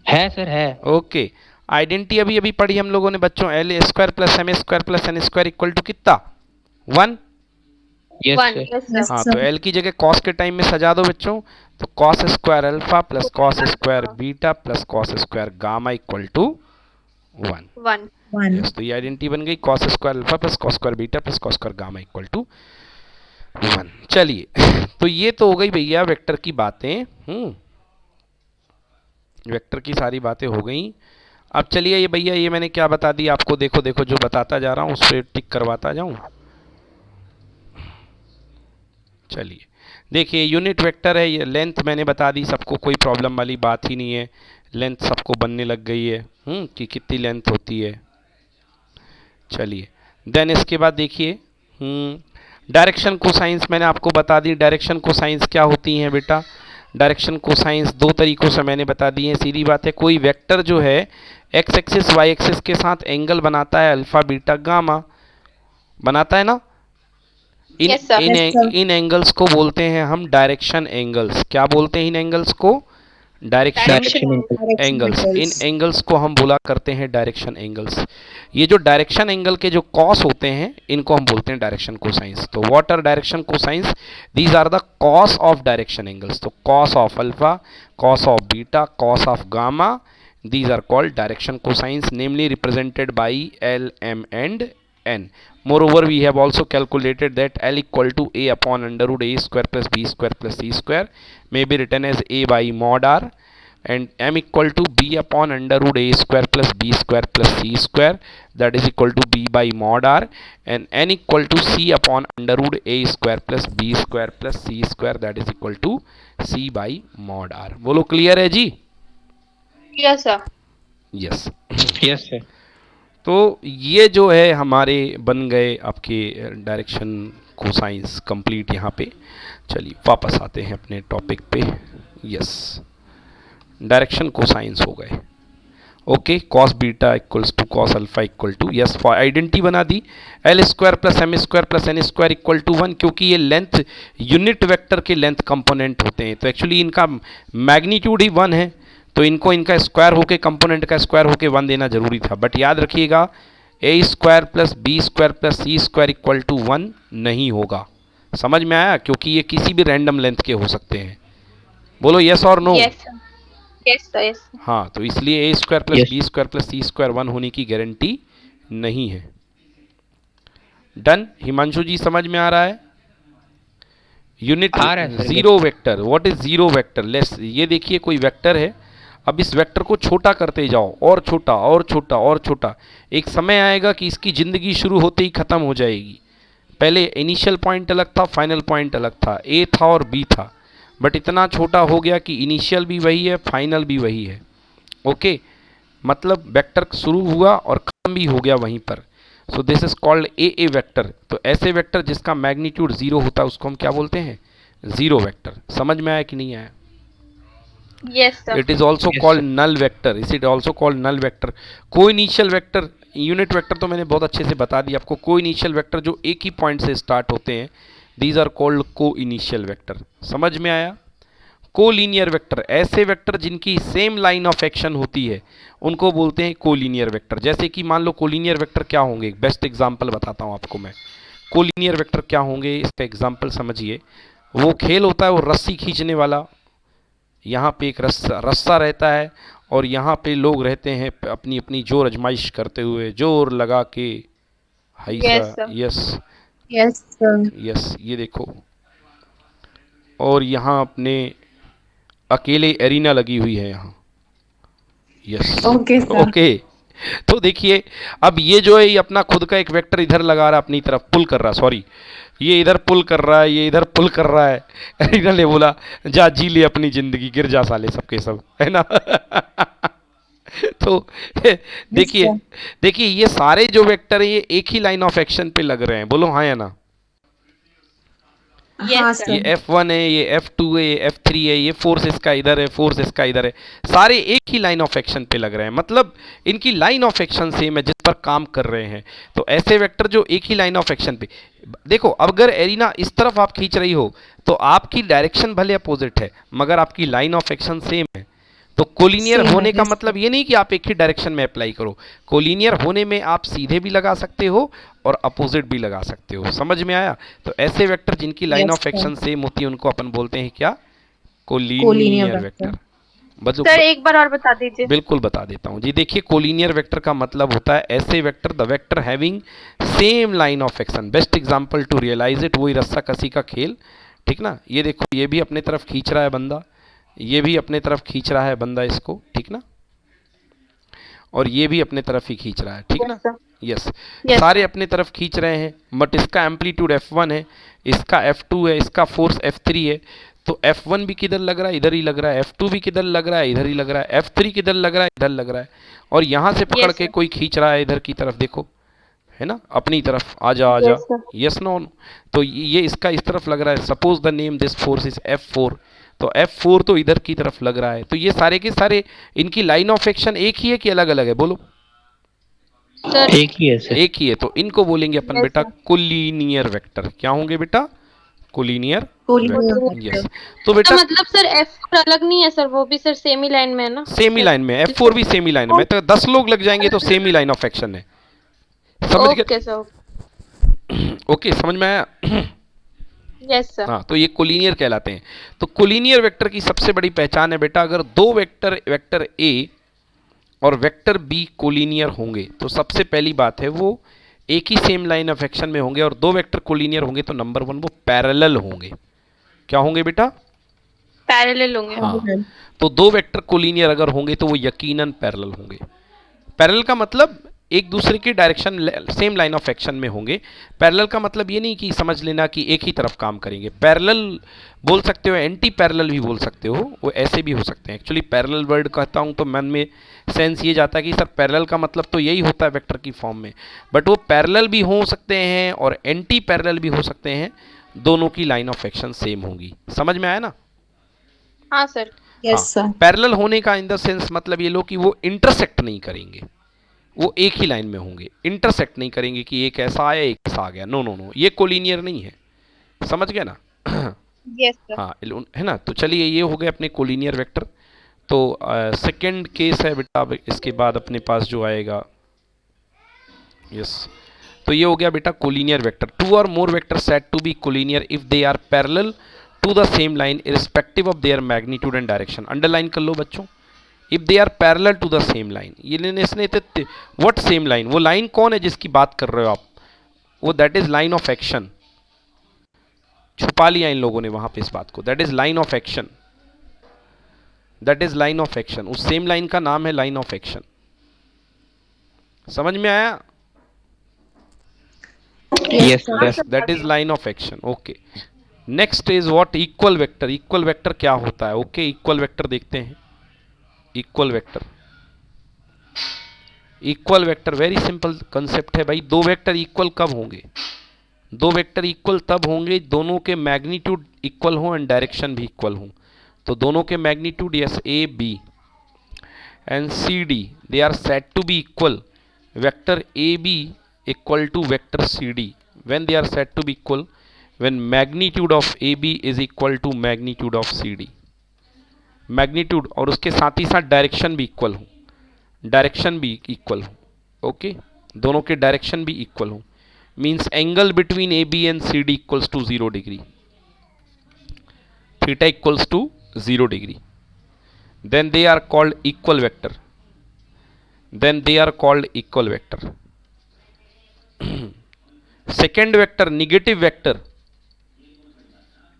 है सर है। ओके, आइडेंटिटी अभी अभी पढ़ी हम लोगों ने बच्चों, l square plus M square plus N square equal to कितना, 1। Yes one. Sir. Yes Yes, sir. हाँ, sir. तो एल की जगह कॉस के टाइम में सजा दो बच्चों, तो cos square alpha plus cos square beta plus cos square gamma equal to 1। 1। 1. Yes, तो ये आइडेंटिटी बन गई, cos square alpha plus cos square beta plus cos square gamma equal to 1। चलिए, तो ये तो हो गई भैया वेक्टर की बातें। वेक्टर की सारी बातें हो गई। अब चलिए ये भैया, ये मैंने क्या बता दिया आपको, देखो देखो जो बताता जा रहा हूँ उस पर टिक करवाता जाऊँ। चलिए देखिए, यूनिट वेक्टर है ये, लेंथ मैंने बता दी सबको, कोई प्रॉब्लम वाली बात ही नहीं है, लेंथ सबको बनने लग गई है कि कितनी लेंथ होती है। चलिए देन इसके बाद देखिए, डायरेक्शन कोसाइंस मैंने आपको बता दी। डायरेक्शन कोसाइंस क्या होती हैं बेटा, डायरेक्शन कोसाइंस दो तरीक़ों से मैंने बता दी है। सीधी बात है, कोई वेक्टर जो है एक्स एक्सिस वाई एक्सिस के साथ एंगल बनाता है अल्फा बीटा गामा, बनाता है ना। इन Yes, sir. इन Yes, sir. इन एंगल्स को बोलते हैं हम डायरेक्शन एंगल्स। क्या बोलते हैं इन एंगल्स को, डायरेक्शन डायरेक्शन Direction एंगल्स। इन angles. एंगल्स को हम बोला करते हैं डायरेक्शन एंगल्स। ये जो डायरेक्शन एंगल के जो कॉस होते हैं इनको हम बोलते हैं डायरेक्शन कोसाइंस। तो what are direction cosines, these are the cos of direction angles. तो cos of alpha, cos of beta, cos of gamma, these are called direction cosines, namely represented by L, M and N. Moreover, we have also calculated that L equal to A upon under root A square plus B square plus C square may be written as A by mod R, and M equal to B upon under root A square plus B square plus C square, that is equal to B by mod R, and N equal to C upon under root A square plus B square plus C square, that is equal to C by mod R. बोलो क्लियर है जी? Yes sir. Yes. Yes sir. तो ये जो है हमारे बन गए आपके डायरेक्शन कोसाइंस कंप्लीट यहाँ पे। चलिए वापस आते हैं अपने टॉपिक पे। यस, डायरेक्शन कोसाइंस हो गए। Okay, cos beta equals to cos alpha equal to, yes, for identity बना दी, L square plus M square plus N square equal to 1, क्योंकि ये लेंथ यूनिट वेक्टर के लेंथ कंपोनेंट होते हैं। तो एक्चुअली इनका मैग्नीट्यूड ही 1 है, तो इनको इनका स्क्वायर होके कंपोनेंट का स्क्वायर होके 1 देना जरूरी था। बट याद रखिएगा, A square plus B square plus C square equal to 1 नहीं होगा। समझ में आया, क्योंकि ये किसी भी रैंडम लेंथ के हो सकते हैं। बोलो यस और no. Yes sir. Yes sir. Yes. हाँ, तो इसलिए A square plus Yes. B square plus C square 1 होने की गारंटी नहीं है। डन, हिमांशु जी समझ में आ रहा है? यूनिट आ रहा है sir. Zero vector, what is zero vector? Less, ये देखिए कोई वेक्टर है, अब इस वेक्टर को छोटा करते जाओ, और छोटा और छोटा और छोटा, एक समय आएगा कि इसकी ज़िंदगी शुरू होते ही ख़त्म हो जाएगी। पहले इनिशियल पॉइंट अलग था, फाइनल पॉइंट अलग था, ए था और बी था, बट इतना छोटा हो गया कि इनिशियल भी वही है, फाइनल भी वही है। ओके, मतलब वेक्टर शुरू हुआ और ख़त्म भी हो गया वहीं पर। सो this is called A vector. तो ऐसे वेक्टर जिसका मैग्नीट्यूड ज़ीरो होता है उसको हम क्या बोलते हैं? Zero vector. समझ में आया कि नहीं आया? Yes sir. It is also Yes, called sir. null vector. Is it also called null vector? कोई इनिशियल वेक्टर, यूनिट वेक्टर तो मैंने बहुत अच्छे से बता दिया आपको। कोई इनिशियल वेक्टर जो एक ही पॉइंट से स्टार्ट होते हैं, दीज आर कॉल्ड को इनिशियल वेक्टर। समझ में आया? कोलीनियर वेक्टर, ऐसे वेक्टर जिनकी सेम लाइन ऑफ एक्शन होती है उनको बोलते हैं कोलीनियर वेक्टर। जैसे कि मान लो कोलीनियर वेक्टर क्या होंगे, बेस्ट एग्जांपल बताता हूँ आपको मैं। कोलीनियर वेक्टर क्या होंगे, इसका एग्जांपल समझिए। वो खेल होता है वो रस्सी खींचने वाला, यहाँ पे एक रस्सा रहता है और यहाँ पे लोग रहते हैं अपनी अपनी जोर आजमाइश करते हुए, जोर लगा के हाई Yes, सा, sir. Yes Yes, sir. Yes, ये देखो, और यहाँ अपने अकेले एरिना लगी हुई है यहाँ। Yes, Okay, sir. ओके। तो देखिए, अब ये जो है ये अपना खुद का एक वेक्टर इधर लगा रहा है, अपनी तरफ पुल कर रहा, सॉरी, ये इधर पुल कर रहा है, ये इधर पुल कर रहा है। एरिना ने बोला जा जी ले अपनी जिंदगी, गिर जा साले सबके सब, है ना। तो Yes, देखिए sir. देखिए ये सारे जो वेक्टर है ये एक ही लाइन ऑफ एक्शन पे लग रहे हैं, बोलो हाँ या ना। Yes, हाँ sir. ये sir. F1 है, ये F2 है, ये F3 है, ये फोर्स इसका इधर है, फोर्स इसका इधर है, सारे एक ही लाइन ऑफ एक्शन पे लग रहे हैं, मतलब इनकी लाइन ऑफ एक्शन सेम है जिस पर काम कर रहे हैं। तो ऐसे वेक्टर जो एक ही लाइन ऑफ एक्शन पे, देखो अगर एरिना इस तरफ आप खींच रही हो तो आपकी डायरेक्शन भले अपोजिट है मगर आपकी लाइन ऑफ एक्शन सेम है। तो कोलिनियर Same है. होने का Yes, sir. मतलब ये नहीं कि आप एक ही डायरेक्शन में अप्लाई करो, कोलिनियर होने में आप सीधे भी लगा सकते हो और अपोजिट भी लगा सकते हो। समझ में आया? तो ऐसे वेक्टर जिनकी line Yes, of sir. Action same होती है उनको अपन बोलते हैं क्या? Collinear collinear vector. वेक्टर। बस सर एक बार और बता दीजिए। बिल्कुल बता देता हूँ जी। देखिए कोलिनियर वेक्टर का मतलब होता है ऐसे vector, the vector having same line of action. Best example to realise it, वही रस्सा कसी का खेल, ठीक ना। ये देखो ये भी अपने तरफ खींच रहा है बंदा, ये भी अपने तरफ खींच रहा है बंदा इसको, ठीक ना, और ये भी अपने तरफ ही खींच रहा है, ठीक ना। Yes, sir. यस, Yes, सारे sir. अपने तरफ खींच रहे हैं, बट इसका एम्पलीट्यूड F1 है, इसका F2 है, इसका फोर्स F3 है। तो F1 भी किधर लग रहा है? इधर ही लग रहा है। F2 भी किधर लग रहा है? इधर ही लग रहा है। F3 किधर लग रहा है? इधर लग रहा है। और यहाँ से पकड़ Yes, के sir. कोई खींच रहा है इधर की तरफ, देखो, है ना, अपनी तरफ, आजा आजा, Yes, sir. Yes no. तो ये इसका इस तरफ लग रहा है। Suppose the name this force is F4, तो F4 तो इधर की तरफ लग रहा है। तो ये सारे के सारे इनकी लाइन ऑफ एक्शन एक ही है कि अलग अलग है? बोलो। Sir. एक ही है सर। एक ही है। तो इनको बोलेंगे अपन Yes, बेटा sir. Collinear vector. क्या होंगे बेटा? Collinear Collinear vector. vector. Yes. तो तो बेटा मतलब सर F4 अलग नहीं है सर, वो भी सर सेम ही लाइन में है ना? सेम ही लाइन में, F4 भी सेम ही लाइन में, तो 10 लोग लग जाएंगे तो same he line of action है। समझ गए? Okay sir. ओके, समझ में आया? Yes sir. हाँ, तो ये कोलिनियर कहलाते हैं। तो कोलिनियर वेक्टर की सबसे बड़ी पहचान है बेटा, अगर दो वेक्टर, वेक्टर ए और वेक्टर बी कोलिनियर होंगे तो सबसे पहली बात है वो एक ही सेम लाइन ऑफ एक्शन में होंगे। और दो वेक्टर कोलिनियर होंगे तो नंबर 1 वो पैरेलल होंगे। क्या होंगे बेटा? पैरेलल होंगे। हाँ। Parallel. तो दो वेक्टर कोलिनियर अगर होंगे तो वो यकीनन पैरेलल होंगे। पैरेलल का मतलब एक दूसरे की direction same line of action में होंगे। पैरेलल का मतलब ये नहीं कि समझ लेना कि एक ही तरफ काम करेंगे। पैरेलल बोल सकते हो, एंटी पैरेलल भी बोल सकते हो, वो ऐसे भी हो सकते हैं। एक्चुअली पैरेलल वर्ड कहता हूँ तो मन में सेंस ये जाता है कि सर पैरेलल का मतलब तो यही होता है वेक्टर की फॉर्म में, बट वो पैरेलल भी हो सकते हैं और एंटी पैरेलल भी हो सकते हैं। दोनों की लाइन ऑफ एक्शन सेम होगी। समझ में आया ना? हाँ सर। Yes, sir. पैरेलल होने का इन द सेंस मतलब ये लो कि वो इंटरसेक्ट नहीं करेंगे, वो एक ही लाइन में होंगे। इंटरसेक्ट नहीं करेंगे कि एक ऐसा आया एक ऐसा आ गया, नो नो नो, ये कोलिनियर नहीं है। समझ गए ना? Yes sir. हाँ, है ना। तो चलिए ये हो गए अपने कोलिनियर वेक्टर। तो सेकंड केस है बेटा, अब इसके बाद अपने पास जो आएगा, यस, तो ये हो गया बेटा कोलिनियर वेक्टर। टू और more vector said to be collinear if they are parallel to the same line irrespective of their magnitude and direction. Underline कर लो बच्चों, if they are parallel to the same line. ये इसने व्हाट सेम लाइन? वो लाइन कौन है जिसकी बात कर रहे हो आप? वो that is line of action. छुपा लिया इन लोगों ने वहां पे इस बात को। That is line of action, that is line of action. उस सेम लाइन का नाम है लाइन ऑफ एक्शन। समझ में आया? Yes sir. Sir. That is line of action. Okay, next is what? Equal vector. Equal vector क्या होता है? ओके, इक्वल वेक्टर देखते हैं। Equal vector, equal vector very simple concept है भाई। दो वेक्टर इक्वल कब होंगे? दो वेक्टर इक्वल तब होंगे दोनों के मैग्नीट्यूड इक्वल हो एंड डायरेक्शन भी इक्वल हो। तो दोनों के magnitude, yes, A B and C D, they are said to be equal. Vector A B equal to vector C D when they are said to be equal, when magnitude of AB is equal to magnitude of CD। Magnitude और उसके साथ ही साथ डायरेक्शन भी इक्वल हो, डायरेक्शन भी इक्वल हो। ओके, दोनों के डायरेक्शन भी इक्वल हो, means angle between A B and C D equals to 0 degree, theta equals to 0 degree, then they are called equal vector, then they are called equal vector. Second vector negative vector,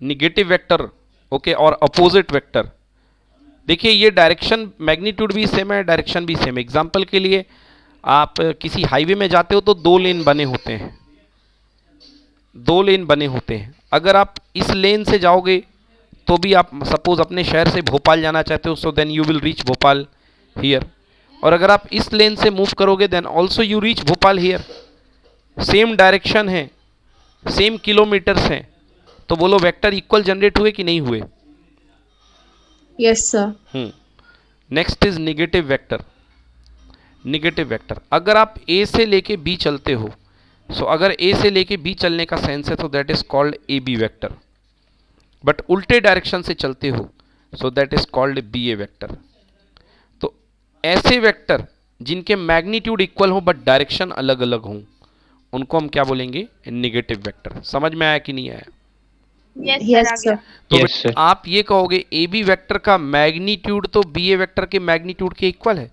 negative vector, okay, और अपोजिट वेक्टर। देखिए ये डायरेक्शन मैग्नीट्यूड भी सेम है, डायरेक्शन भी सेम है। एग्जांपल के लिए आप किसी हाईवे में जाते हो तो दो लेन बने होते हैं, दो लेन बने होते हैं। अगर आप इस लेन से जाओगे तो भी आप सपोज अपने शहर से भोपाल जाना चाहते हो, so then you will reach Bhopal here, और अगर आप इस लेन से मूव करोगे then also you reach Bhopal here, same direction है, सेम किलोमीटर्स हैं, तो बोलो वेक्टर इक्वल जनरेट हुए कि नहीं हुए? Yes sir. Next is negative vector. Negative vector अगर आप ए से लेके बी चलते हो, सो अगर ए से लेके बी चलने का सेंस है तो that is called A B vector, but उल्टे डायरेक्शन से चलते हो so that is called B A vector. तो ऐसे वेक्टर जिनके मैग्नीट्यूड इक्वल हो बट डायरेक्शन अलग अलग हों, उनको हम क्या बोलेंगे? Negative vector. समझ में आया कि नहीं आया? Yes sir. तो Yes, sir. आप ये कहोगे ए बी वेक्टर का मैग्नीट्यूड तो बी ए वेक्टर के मैग्नीट्यूड के इक्वल है,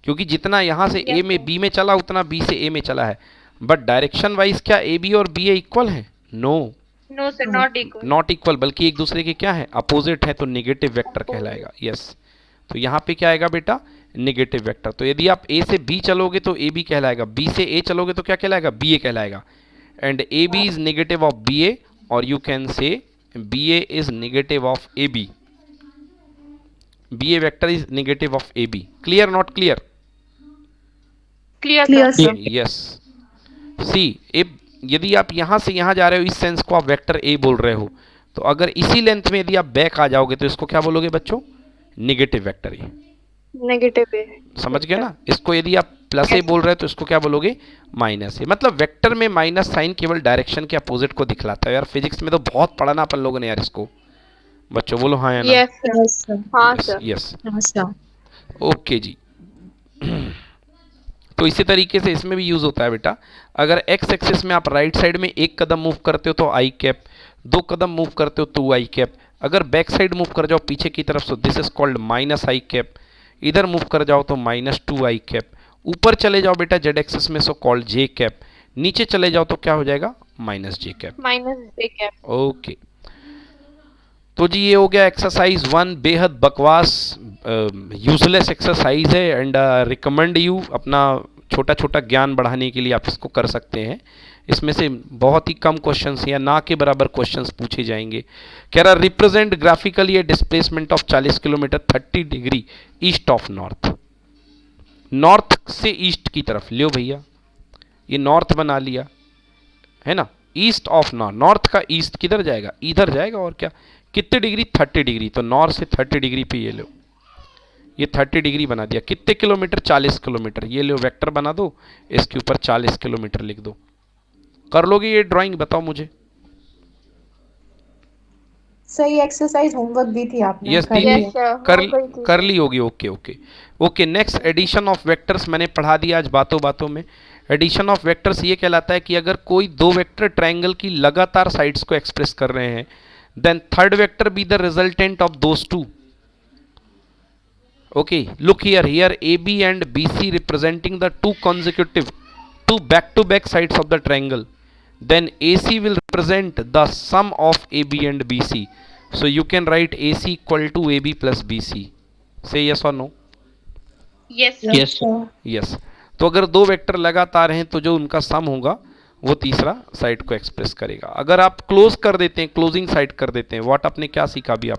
क्योंकि जितना यहाँ से ए में बी में चला उतना बी से ए में चला है, बट डायरेक्शन वाइज क्या ए बी और बी ए इक्वल है? No, no sir, not equal. Not equal, बल्कि एक दूसरे के क्या है? अपोजिट है, तो निगेटिव वेक्टर कहलाएगा। यस, तो यहाँ पे क्या आएगा बेटा? Negative vector. तो यदि आप ए से बी चलोगे तो ए बी कहलाएगा, बी से ए चलोगे तो क्या कहलाएगा? बी ए कहलाएगा। And A B is negative of B A, और you can say B A is negative of A B. B A vector is negative of A B. Clear not clear? Clear clear sir. Sir. Yes. See, यदि आप यहाँ से यहाँ जा रहे हो, इस सेंस को आप वेक्टर ए बोल रहे हो, तो अगर इसी लेंथ में यदि आप बैक आ जाओगे तो इसको क्या बोलोगे बच्चों? Negative vector A. नेगेटिव है। समझ गए ना? इसको यदि आप प्लस ए बोल रहे हो तो इसको क्या बोलोगे? माइनस ए। मतलब वेक्टर में माइनस साइन केवल डायरेक्शन के अपोजिट को दिखलाता है। यार फिजिक्स में तो बहुत पढ़ा ना अपन लोगों ने यार इसको। बच्चों बोलो हाँ या ना? Yes sir. Yes sir. हाँ सर। यस। हाँ सर। ओके जी। तो इसी तरीके से इसमें भी यूज होता है बेटा। अगर एक्स एक्सिस में आप राइट साइड में एक कदम मूव करते हो तो आई कैप, दो कदम मूव करते हो तो आई कैप, अगर बैक साइड मूव कर जाओ पीछे की तरफ तो this is called minus I cap, इधर मूव कर जाओ तो माइनस टू आई कैप, ऊपर चले जाओ बेटा जेड एक्सिस में सो कॉल्ड जे कैप, नीचे चले जाओ तो क्या हो जाएगा? माइनस जे कैप। माइनस जे कैप। ओके, तो जी ये हो गया एक्सरसाइज 1। बेहद बकवास यूजलेस एक्सरसाइज है, एंड रिकमेंड यू अपना छोटा छोटा ज्ञान बढ़ाने के लिए आप इसको कर सकते हैं। इसमें से बहुत ही कम क्वेश्चंस या ना के बराबर क्वेश्चंस पूछे जाएंगे। कह रहा represent graphically A displacement of 40 kilometre 30 degree east of north. North से ईस्ट की तरफ लियो भैया, ये नॉर्थ बना लिया है ना, ईस्ट ऑफ नॉर्थ। नॉर्थ का ईस्ट किधर जाएगा? इधर जाएगा, और क्या? कितने डिग्री? 30 डिग्री। तो नॉर्थ से 30 डिग्री पे ये लो, ये 30 डिग्री बना दिया। कितने किलोमीटर? 40 किलोमीटर। ये लो वेक्टर बना दो, इसके ऊपर 40 किलोमीटर लिख दो। कर लोगे ये ड्राइंग? बताओ मुझे। सही एक्सरसाइज होमवर्क दी थी आपने? यस कर दी लिया? थी, Yes, sir. कर हो गई थी। कर ली होगी। Okay okay okay. Next addition of vectors मैंने पढ़ा दिया आज बातों बातों में। एडिशन ऑफ वेक्टर्स ये कहलाता है कि अगर कोई दो वेक्टर ट्रायंगल की लगातार साइड्स को एक्सप्रेस कर रहे हैं, then third vector B the resultant of those two. okay, look here AB and BC representing the two back to back sides of the triangle, then AC will represent the sum of AB and BC, so you can write AC equal to AB plus BC. say yes or no? Yes Yes, sir. yes. तो अगर दो वेक्टर लगातार हैं तो जो उनका सम होगा वो तीसरा साइड को एक्सप्रेस करेगा। अगर आप क्लोज कर देते हैं, क्लोजिंग साइड कर देते हैं, व्हाट आपने क्या सीखा? अभी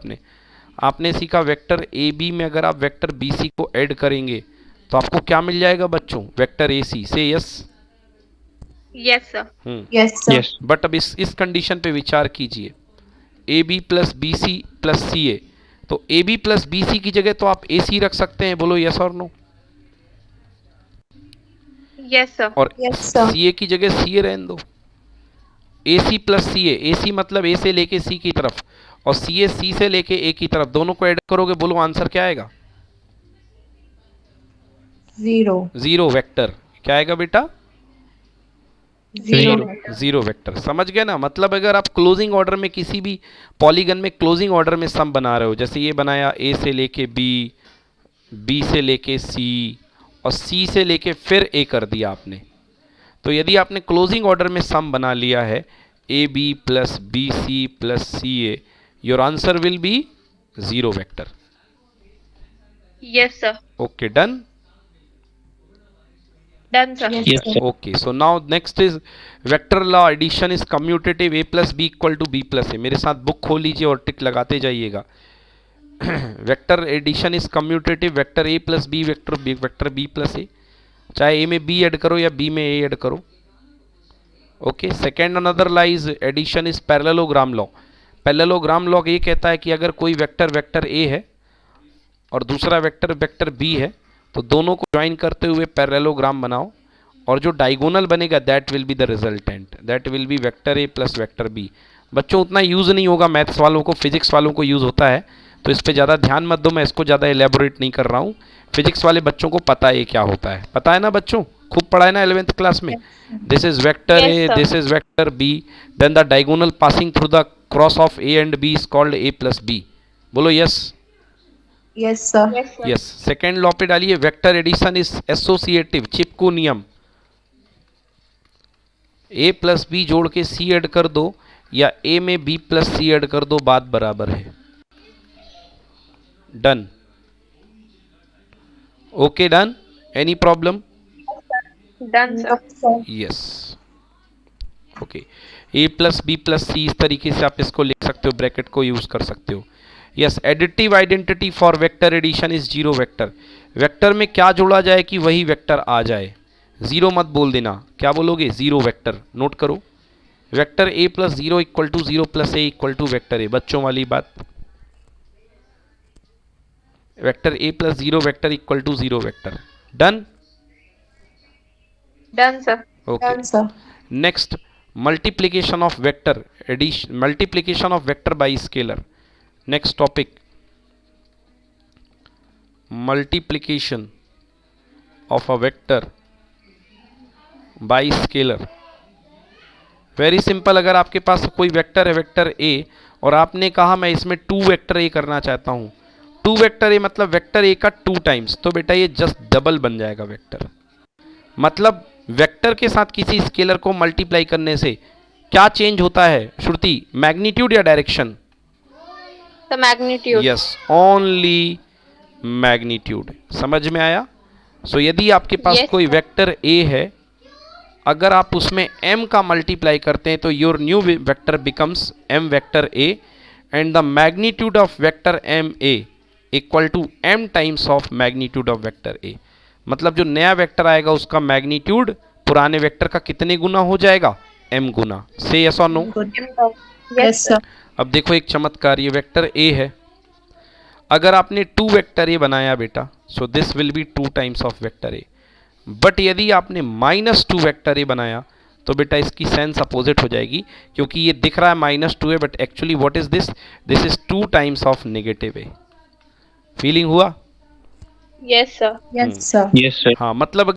आपने सीखा वेक्टर ए बी में अगर आप वेक्टर बी सी को ऐड करेंगे तो आपको क्या मिल जाएगा बच्चों? Vector A C. Say yes? Yes sir. Yes sir. Yes. But अब इस कंडीशन पे विचार कीजिए, A B plus B C plus C A, तो A B plus B C की जगह तो आप ए सी रख सकते हैं। बोलो यस और नो? Yes sir. और Yes, sir. सी ए की जगह सी ए रहने दो। ए सी प्लस सी ए सी मतलब ए से लेके सी की तरफ, और सी से लेके ए की तरफ, दोनों को ऐड करोगे, बोलो आंसर क्या आएगा? Zero vector. क्या आएगा बेटा? जीरो। Zero vector. समझ गए ना? मतलब अगर आप क्लोजिंग ऑर्डर में किसी भी पॉलीगन में क्लोजिंग ऑर्डर में सम बना रहे हो, जैसे ये बनाया ए से लेके बी, बी से लेके सी, और सी से लेके फिर ए कर दिया आपने, तो यदि आपने क्लोजिंग ऑर्डर में सम बना लिया है ए B plus B C plus C A, your answer will be zero vector. Yes sir. Okay, done? Done sir. Yes, sir. Okay, so now next is vector law addition is commutative, a plus b equal to b plus a। मेरे साथ बुक खोल लीजिए और टिक लगाते जाइएगा। Vector addition is commutative, vector A plus B vector B plus A, चाहे ए में बी ऐड करो या बी में ए ऐड करो। Okay, second another law is addition is parallelogram law. Parallelogram law ये कहता है कि अगर कोई वेक्टर वेक्टर ए है और दूसरा वेक्टर वेक्टर बी है तो दोनों को ज्वाइन करते हुए पैरेललोग्राम बनाओ और जो डायगोनल बनेगा that will be the resultant, that will be vector A plus vector B. बच्चों उतना यूज़ नहीं होगा, मैथ्स वालों को फिजिक्स वालों को यूज़ होता है, तो इस पर ज़्यादा ध्यान मत दो, मैं इसको ज़्यादा एलेबोरेट नहीं कर रहा हूँ। फिजिक्स वाले बच्चों को पता है क्या होता है, पता है ना बच्चों, खूब पढ़ा है ना 11th क्लास में। This is vector Yes, A, sir. This is vector B, then the diagonal passing through the cross of A and B is called A plus B. बोलो yes. Yes, sir. Yes, sir. Yes, second law पे डालिए, वेक्टर एडिशन इज एसोसिएटिव, चिपकू नियम। ए प्लस बी जोड़ के सी ऐड कर दो या ए में बी प्लस सी ऐड कर दो, बात बराबर है। Done, okay done, any problem? Done, sir. Yes, sir. Yes, okay. A plus B plus C, इस तरीके से आप इसको लिख सकते हो, ब्रैकेट को यूज कर सकते हो। Yes, additive identity for vector addition is zero vector. Vector में क्या जोड़ा जाए कि वही वेक्टर आ जाए, जीरो मत बोल देना, क्या बोलोगे? Zero vector. नोट करो, vector A plus zero equal to zero plus A equal to vector A, बच्चों वाली बात। Vector A plus zero vector equal to zero vector. Done, Done, sir. Okay. Done, sir. Next, multiplication of vector addition, multiplication of vector by scalar. Next topic, multiplication of a vector by scalar. Very simple, अगर आपके पास कोई वेक्टर है वेक्टर ए और आपने कहा मैं इसमें टू वेक्टर ए करना चाहता हूँ, टू वेक्टर ए मतलब वेक्टर ए का टू टाइम्स, तो बेटा ये जस्ट डबल बन जाएगा वेक्टर। मतलब वेक्टर के साथ किसी स्केलर को मल्टीप्लाई करने से क्या चेंज होता है श्रुति, मैग्नीट्यूड या direction? The magnitude. Yes, only magnitude. समझ में आया? सो यदि आपके पास Yes, कोई sir. वेक्टर ए है, अगर आप उसमें m का मल्टीप्लाई करते हैं तो your new vector becomes m vector a and the magnitude of vector m a equal to m times of magnitude of vector a। मतलब जो नया वेक्टर आएगा उसका मैग्नीट्यूड पुराने वेक्टर का कितने गुना हो जाएगा? m गुना। से यस और no? Good. Yes, Yes, sir. अब देखो एक चमत्कार, ये वेक्टर a है, अगर आपने टू वेक्टर a बनाया बेटा, so this will be two times of vector a। But यदि आपने माइनस टू वेक्टर a बनाया तो बेटा इसकी सेंस अपोजिट हो जाएगी, क्योंकि ये दिख रहा है माइनस टू है but actually what is this, this is two times of negative a। Feeling हुआ? Yes, sir. Yes, sir. Yes, sir. हाँ, मतलब